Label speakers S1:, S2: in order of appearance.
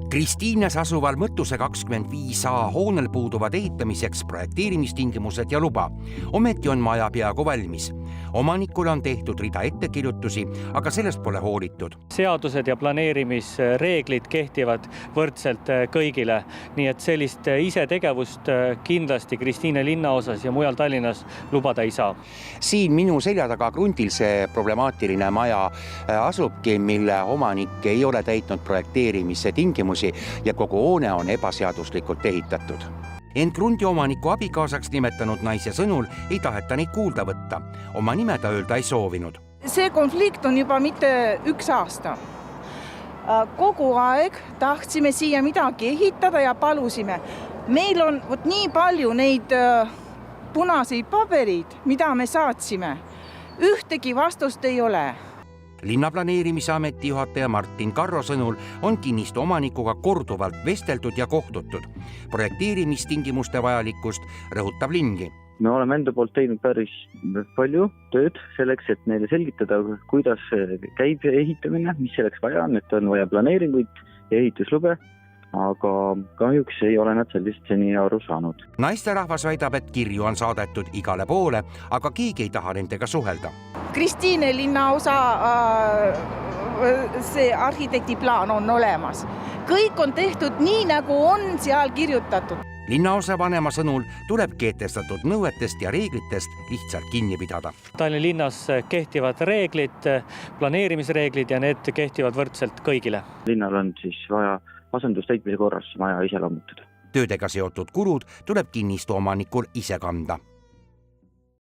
S1: Kristiines asuval Mõttuse 25A hoonel puuduvad ehitamiseks projekteerimistingimused ja luba. Ometi on maja peaaegu valmis. Omanikule on tehtud rida ettekirjutusi, aga sellest pole hoolitud.
S2: Seadused ja planeerimisreeglid kehtivad võrdselt kõigile, nii et sellist isetegevust kindlasti Kristiine linnaosas ja mujal Tallinnas lubada ei saa.
S1: Siin minu selja taga krundil see problemaatiline maja asubki, mille omanik ei ole täitnud projekteerimise tingimusi ja kogu hoone on ebaseaduslikult ehitatud. Ent krundi omaniku abikaasaks nimetanud naise sõnul ei taheta neid kuulda võtta. Oma nime ta öelda ei soovinud.
S3: See konflikt on juba mitte 1 aasta. Kogu aeg tahtsime siia midagi ehitada ja palusime. Meil on nii palju neid punaseid paberid, mida me saatsime. Ühtegi vastust ei ole.
S1: Linnaplaneerimise ameti juhataja Martin Karro sõnul on kinnistu omanikuga korduvalt vesteldud ja kohtutud. Projekteerimistingimuste vajalikkust rõhutab lingi.
S4: Me oleme enda poolt teinud päris palju tööd selleks, et neile selgitada, kuidas käib ehitamine, mis selleks vaja on, et on vaja planeeringuid ja ehituslube, aga kahjuks ei ole nad sellist seni aru saanud.
S1: Naisterahvas väidab, et kirju on saadetud igale poole, aga keegi ei taha nendega suhelda.
S3: Kristiine linnaosa see arhitektiplaan on olemas. Kõik on tehtud nii, nagu on seal kirjutatud.
S1: Linnaosa vanema sõnul tuleb kehtestatud nõuetest ja reeglitest lihtsalt kinni pidada.
S2: Tallinna linnas kehtivad reeglid, planeerimisreeglid ja need kehtivad võrdselt kõigile.
S4: Linnal on siis vaja asendustäitmise korras maja ise lammutada.
S1: Töödega seotud kulud tuleb kinnistu omanikul ise kanda.